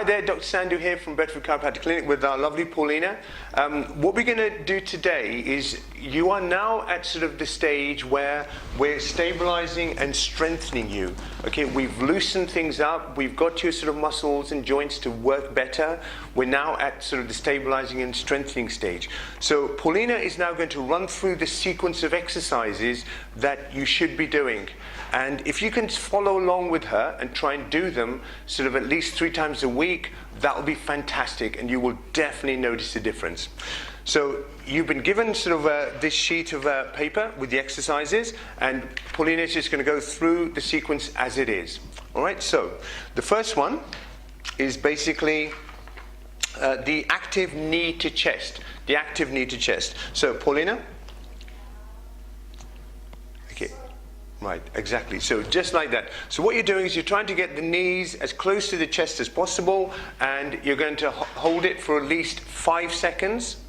Hi there, Dr. Sandhu here from Bedford Chiropractic Clinic with our lovely Paulina. What we're going to do today is you are now at sort of the stage where we're stabilizing and strengthening you. Okay, we've loosened things up, we've got your sort of muscles and joints to work better. We're now at sort of the stabilizing and strengthening stage. So Paulina is now going to run through the sequence of exercises that you should be doing. And if you can follow along with her and try and do them sort of at least 3 times a week, that will be fantastic and you will definitely notice a difference. So you've been given sort of this sheet of paper with the exercises, and Paulina is just going to go through the sequence as it is. All right, so the first one is basically the active knee to chest. The active knee to chest. So Paulina. Okay. Right, exactly. So just like that. So what you're doing is you're trying to get the knees as close to the chest as possible, and you're going to hold it for at least 5 seconds.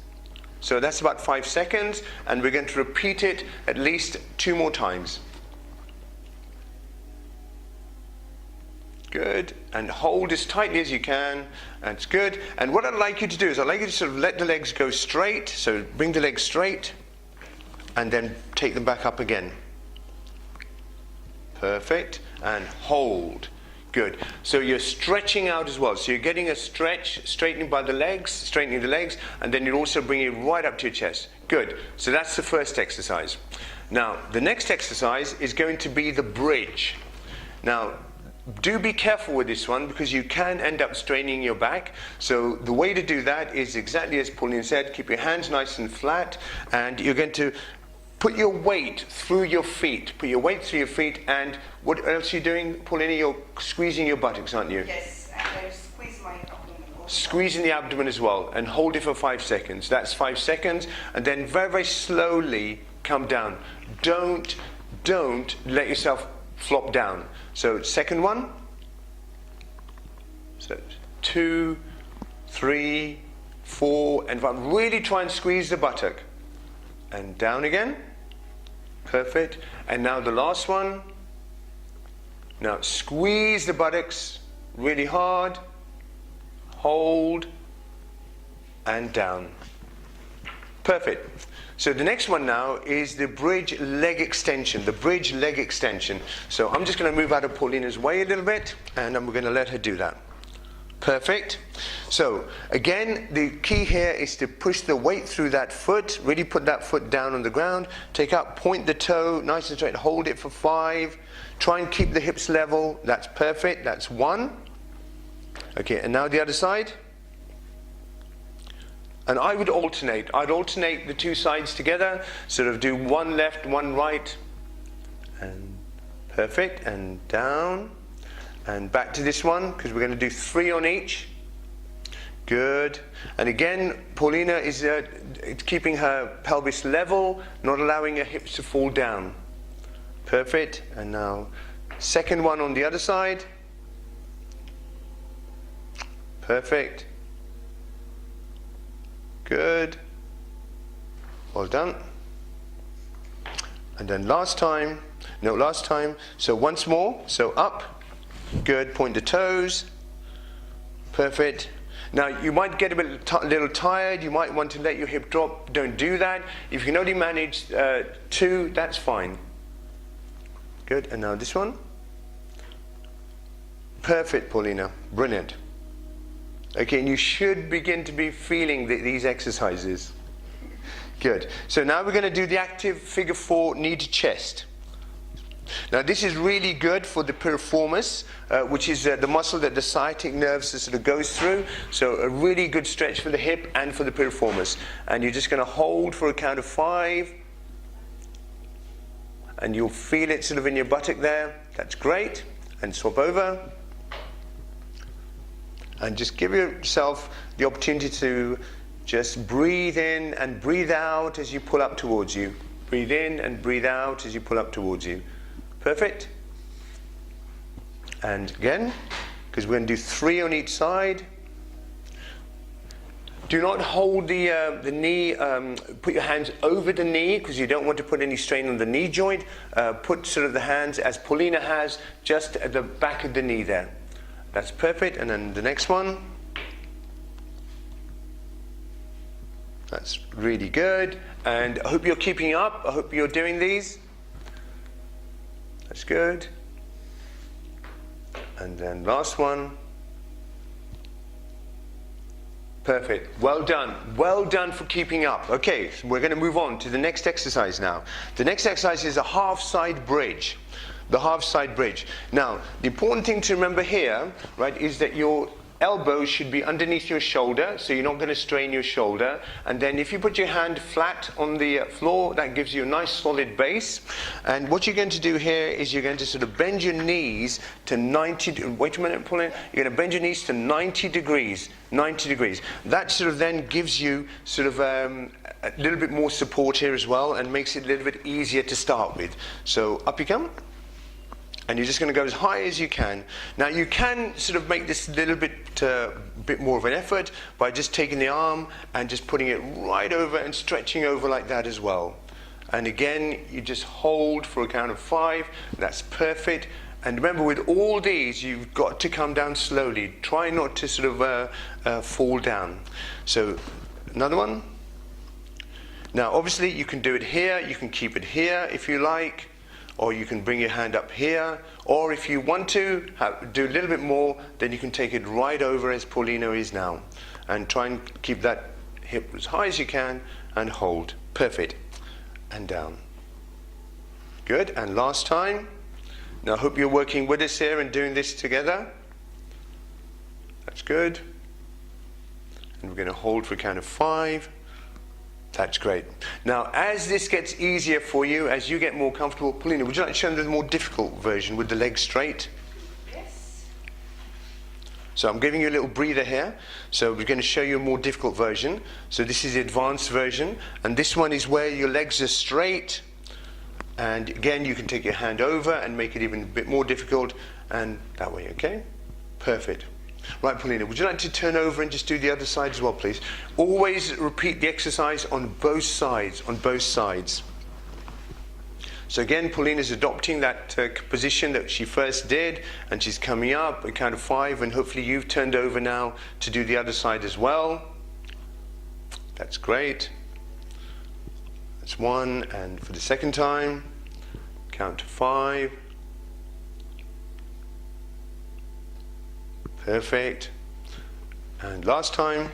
So that's about 5 seconds, and we're going to repeat it at least 2 more times. Good. And hold as tightly as you can. That's good. And what I'd like you to do is I'd like you to sort of let the legs go straight. So bring the legs straight, and then take them back up again. Perfect. And hold. Good. So you're stretching out as well. So you're getting a stretch, straightening the legs, and then you're also bringing it right up to your chest. Good. So that's the first exercise. Now, the next exercise is going to be the bridge. Now, do be careful with this one because you can end up straining your back. So the way to do that is exactly as Paulina said, keep your hands nice and flat, and you're going to put your weight through your feet. Put your weight through your feet, and what else are you doing, Paulina? You're squeezing your buttocks, aren't you? Yes, and I squeeze my abdomen. Squeezing the abdomen as well, and hold it for 5 seconds. That's 5 seconds, and then very, very slowly come down. Don't let yourself flop down. So second one. So 2, 3, 4, and 5. Really try and squeeze the buttock. And down again. Perfect. And now the last one. Now squeeze the buttocks really hard. Hold. And down. Perfect. So the next one now is the bridge leg extension. The bridge leg extension. So I'm just going to move out of Paulina's way a little bit, and then we're going to let her do that. Perfect. So again, the key here is to push the weight through that foot. Really put that foot down on the ground. Take out, point the toe, nice and straight. Hold it for 5. Try and keep the hips level. That's perfect. That's 1. Okay, and now the other side. And I would alternate. I'd alternate the 2 sides together. Sort of do 1 left, 1 right. And perfect. And down. And back to this one, because we're going to do 3 on each. Good. And again, Paulina is keeping her pelvis level, not allowing her hips to fall down. Perfect. And now, second one on the other side. Perfect. Good. Well done. And then last time. So once more. So up. Good. Point the toes. Perfect. Now you might get a little tired. You might want to let your hip drop. Don't do that. If you can only manage 2, that's fine. Good. And now this one. Perfect, Paulina. Brilliant. Okay, and you should begin to be feeling these exercises. Good. So now we're going to do the active figure 4 knee to chest. Now this is really good for the piriformis, which is the muscle that the sciatic nerve sort of goes through. So a really good stretch for the hip and for the piriformis. And you're just going to hold for a count of 5. And you'll feel it sort of in your buttock there. That's great. And swap over. And just give yourself the opportunity to just breathe in and breathe out as you pull up towards you. Breathe in and breathe out as you pull up towards you. Perfect. And again, because we're going to do 3 on each side. Do not hold the knee, put your hands over the knee because you don't want to put any strain on the knee joint. Put sort of the hands, as Paulina has, just at the back of the knee there. That's perfect. And then the next one. That's really good. And I hope you're keeping up. I hope you're doing these. That's good. And then last one. Perfect. Well done. Well done for keeping up. Okay, so we're going to move on to the next exercise now. The next exercise is a half side bridge. The half side bridge. Now, the important thing to remember here, right, is that your elbows should be underneath your shoulder, so you're not going to strain your shoulder. And then if you put your hand flat on the floor, that gives you a nice solid base. And what you're going to do here is you're going to sort of bend your knees to 90, wait a minute, Paulina, you're going to bend your knees to 90 degrees, 90 degrees. That sort of then gives you sort of a little bit more support here as well, and makes it a little bit easier to start with. So up you come. And you're just going to go as high as you can. Now you can sort of make this a little bit more of an effort by just taking the arm and just putting it right over and stretching over like that as well. And again, you just hold for a count of 5. That's perfect. And remember, with all these, you've got to come down slowly. Try not to sort of fall down. So another one. Now obviously you can do it here. You can keep it here if you like. Or you can bring your hand up here, or if you want to do a little bit more, then you can take it right over as Paulina is now, and try and keep that hip as high as you can, and hold. Perfect. And down. Good. And last time. Now I hope you're working with us here and doing this together. That's good. And we're going to hold for a count of 5. That's great. Now, as this gets easier for you, as you get more comfortable, Paulina, would you like to show them the more difficult version with the legs straight? Yes. So I'm giving you a little breather here. So we're going to show you a more difficult version. So this is the advanced version. And this one is where your legs are straight. And again, you can take your hand over and make it even a bit more difficult. And that way, okay? Perfect. Right, Paulina, would you like to turn over and just do the other side as well, please? Always repeat the exercise on both sides, So again, Paulina's adopting that position that she first did, and she's coming up at count of 5, and hopefully you've turned over now to do the other side as well. That's great. That's 1, and for the second time, count to 5. Perfect. And last time.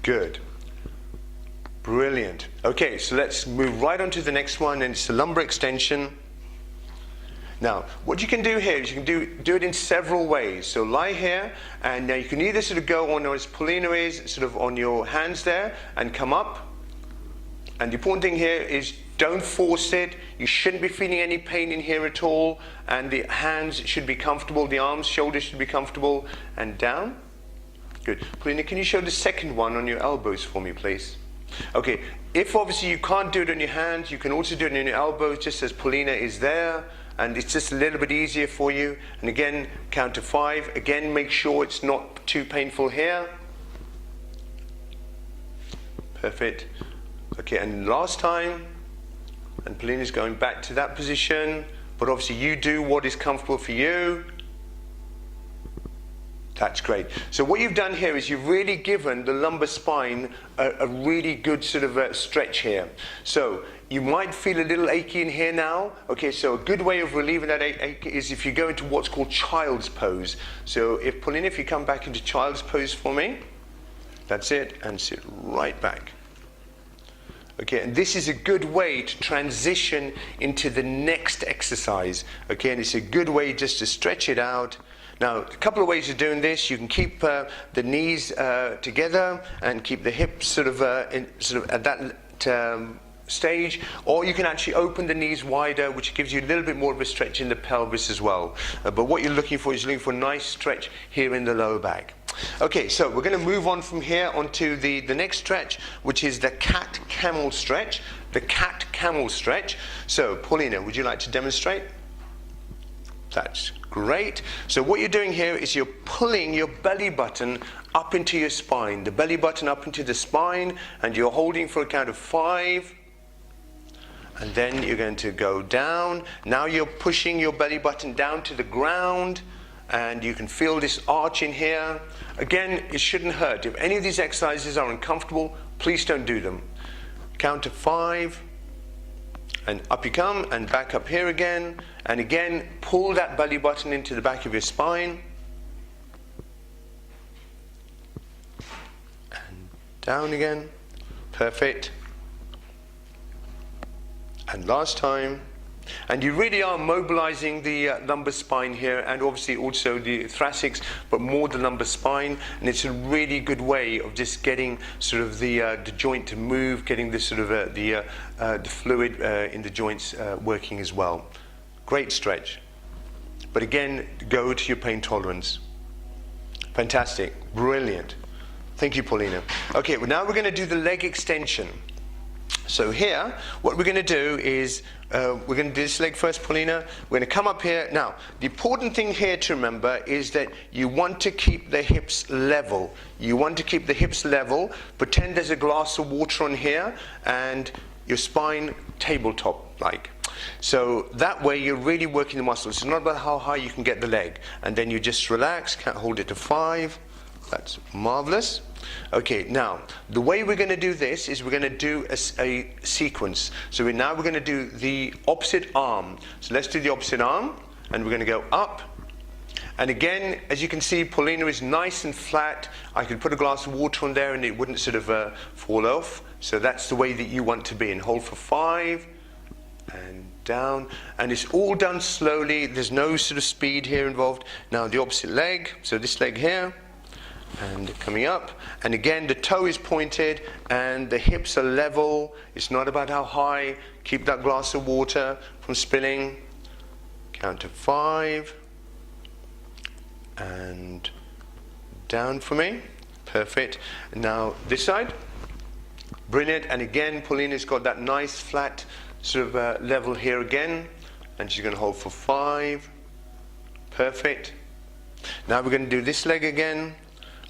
Good. Brilliant. Okay, so let's move right on to the next one, and it's the lumbar extension. Now, what you can do here is you can do it in several ways. So lie here, and now you can either sort of go on as Paulina is, sort of on your hands there, and come up. And the important thing here is don't force it. You shouldn't be feeling any pain in here at all. And the hands should be comfortable. The arms, shoulders should be comfortable. And down. Good. Paulina, can you show the second one on your elbows for me, please? Okay. If obviously you can't do it on your hands, you can also do it on your elbows, just as Paulina is there. And it's just a little bit easier for you. And again, count to 5. Again, make sure it's not too painful here. Perfect. Okay, and last time, and Paulina's going back to that position, but obviously you do what is comfortable for you. That's great. So what you've done here is you've really given the lumbar spine a really good sort of stretch here. So you might feel a little achy in here now. Okay, so a good way of relieving that ache is if you go into what's called child's pose. So if Paulina, if you come back into child's pose for me, that's it, and sit right back. Okay, and this is a good way to transition into the next exercise. Okay, and it's a good way just to stretch it out. Now, a couple of ways of doing this. You can keep the knees together and keep the hips sort of at that stage, or you can actually open the knees wider, which gives you a little bit more of a stretch in the pelvis as well. But what you're looking for is looking for a nice stretch here in the lower back. Okay, so we're going to move on from here onto the next stretch, which is the cat-camel stretch. The cat-camel stretch. So, Paulina, would you like to demonstrate? That's great. So what you're doing here is you're pulling your belly button up into your spine. The belly button up into the spine, and you're holding for a count of 5. And then you're going to go down. Now you're pushing your belly button down to the ground, and you can feel this arch in here. Again, it shouldn't hurt. If any of these exercises are uncomfortable, please don't do them. Count to 5, and up you come, and back up here again. And again, pull that belly button into the back of your spine. And down again. Perfect. And last time. And you really are mobilizing the lumbar spine here, and obviously also the thoracics, but more the lumbar spine. And it's a really good way of just getting sort of the joint to move, getting the sort of the fluid in the joints working as well. Great stretch. But again, go to your pain tolerance. Fantastic. Brilliant. Thank you, Paulina. Okay, well, now we're going to do the leg extension. So here, what we're going to do is, we're going to do this leg first, Paulina. We're going to come up here. Now, the important thing here to remember is that you want to keep the hips level. You want to keep the hips level. Pretend there's a glass of water on here, and your spine tabletop-like. So that way you're really working the muscles. It's not about how high you can get the leg. And then you just relax, can't hold it to 5. That's marvelous. Okay, now the way we're going to do this is we're going to do a sequence. So we're going to do the opposite arm. So let's do the opposite arm, and we're going to go up. And again, as you can see, Paulina is nice and flat. I could put a glass of water on there and it wouldn't sort of fall off. So that's the way that you want to be. And hold for 5, and down. And it's all done slowly. There's no sort of speed here involved. Now the opposite leg. So this leg here. And coming up, and again the toe is pointed and the hips are level. It's not about how high. Keep that glass of water from spilling. Count to 5, and down for me. Perfect. And now this side. Brilliant. And again, Paulina's got that nice flat sort of level here again, and she's going to hold for 5. Perfect. Now we're going to do this leg again.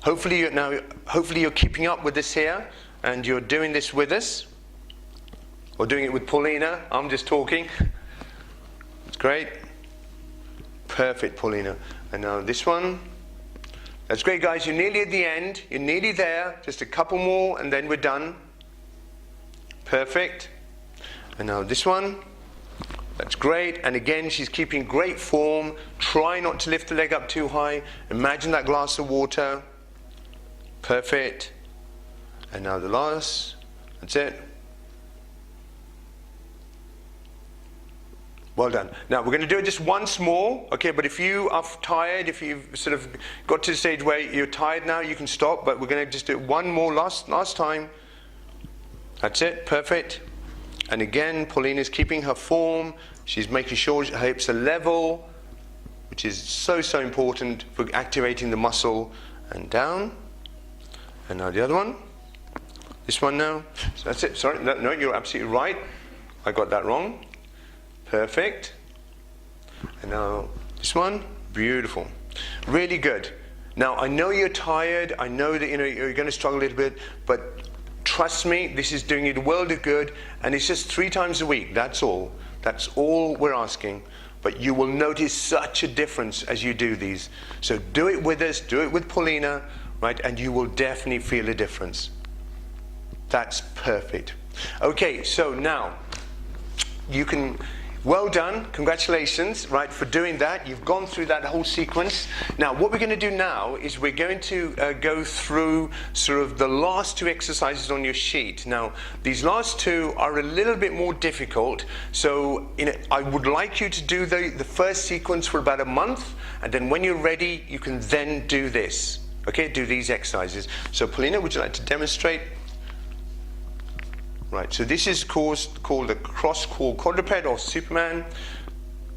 Hopefully you're keeping up with this here, and you're doing this with us, or doing it with Paulina. I'm just talking. It's great. Perfect, Paulina. And now this one. That's great, guys. You're nearly at the end. You're nearly there. Just a couple more, and then we're done. Perfect. And now this one. That's great. And again, she's keeping great form. Try not to lift the leg up too high. Imagine that glass of water. Perfect. And now the last. That's it. Well done. Now we're going to do it just once more, okay? But if you are tired, if you've sort of got to the stage where you're tired now, you can stop. But we're going to just do it one more last time. That's it. Perfect. And again, Paulina's keeping her form. She's making sure her hips are level, which is so important for activating the muscle. And down. And now the other one. This one now. So that's it. Sorry. No, you're absolutely right. I got that wrong. Perfect. And now this one. Beautiful. Really good. Now I know you're tired. I know that you're going to struggle a little bit, but trust me, this is doing you the world of good, and it's just 3 times a week. That's all. That's all we're asking. But you will notice such a difference as you do these. So do it with us. Do it with Paulina. Right, and you will definitely feel a difference. That's perfect. Okay, so now you can, well done, congratulations, right, for doing that. You've gone through that whole sequence. Now, what we're going to do now is we're going to go through sort of the last 2 exercises on your sheet. Now, these last 2 are a little bit more difficult, so I would like you to do the first sequence for about a month, and then when you're ready, you can then do this. Okay, do these exercises. So Paulina, would you like to demonstrate? Right, so this is called the cross-core quadruped or Superman.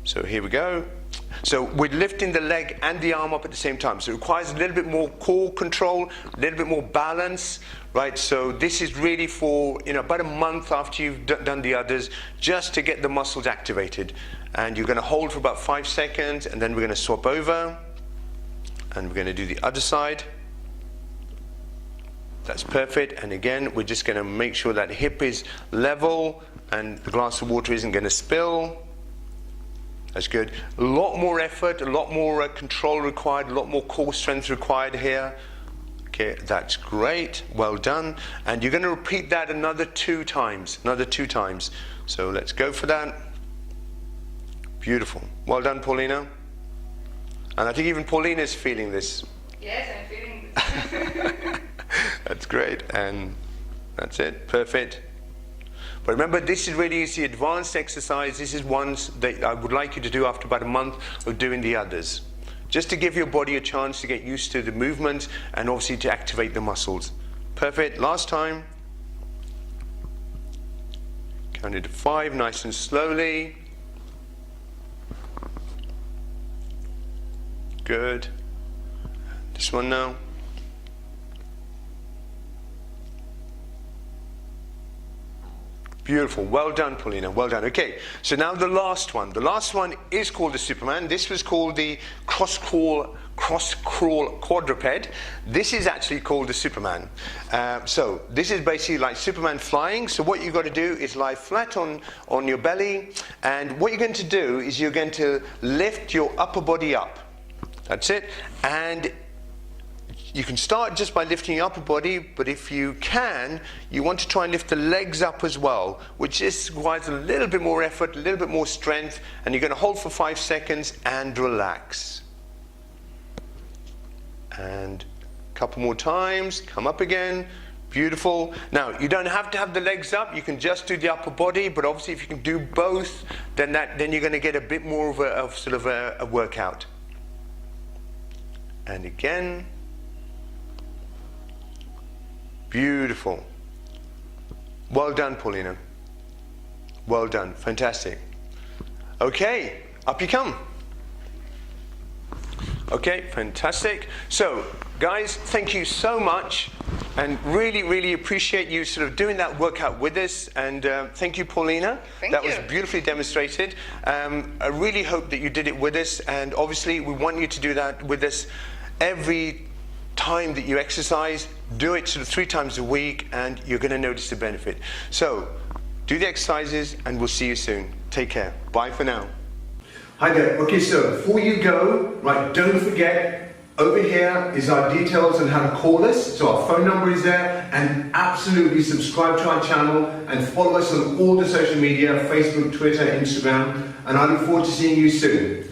So here we go. So we're lifting the leg and the arm up at the same time. So it requires a little bit more core control, a little bit more balance, right? So this is really for, about a month after you've done the others, just to get the muscles activated. And you're going to hold for about 5 seconds, and then we're going to swap over. And we're going to do the other side. That's perfect. And again, we're just going to make sure that hip is level and the glass of water isn't going to spill. That's good. A lot more effort, a lot more control required, a lot more core strength required here. Okay, that's great. Well done. And you're going to repeat that another 2 times. Another 2 times. So let's go for that. Beautiful. Well done, Paulina. And I think even Paulina is feeling this. Yes, I'm feeling this. That's great. And that's it. Perfect. But remember, this is really the advanced exercise. This is ones that I would like you to do after about a month of doing the others. Just to give your body a chance to get used to the movements and obviously to activate the muscles. Perfect. Last time. Count it to 5, nice and slowly. Good. This one now. Beautiful. Well done, Paulina. Well done. Okay, so now the last one. The last one is called the Superman. This was called the cross-crawl quadruped. This is actually called the Superman. So this is basically like Superman flying. So what you've got to do is lie flat on your belly. And what you're going to do is you're going to lift your upper body up. That's it. And you can start just by lifting your upper body, but if you can, you want to try and lift the legs up as well, which just requires a little bit more effort, a little bit more strength, and you're going to hold for 5 seconds and relax. And a couple more times, come up again. Beautiful. Now, you don't have to have the legs up, you can just do the upper body, but obviously if you can do both, then you're going to get a bit more of a workout. And again. Beautiful. Well done, Paulina. Well done. Fantastic. Okay, up you come. Okay, fantastic. So, guys, thank you so much, and really appreciate you sort of doing that workout with us. And thank you, Paulina. That was beautifully demonstrated. I really hope that you did it with us, and obviously we want you to do that with us every time that you exercise. Do it sort of 3 times a week, and you're going to notice the benefit. So, do the exercises, and we'll see you soon. Take care. Bye for now. Hi there. Okay, so before you go, right, don't forget, over here is our details on how to call us. So our phone number is there, and absolutely subscribe to our channel and follow us on all the social media, Facebook, Twitter, Instagram, and I look forward to seeing you soon.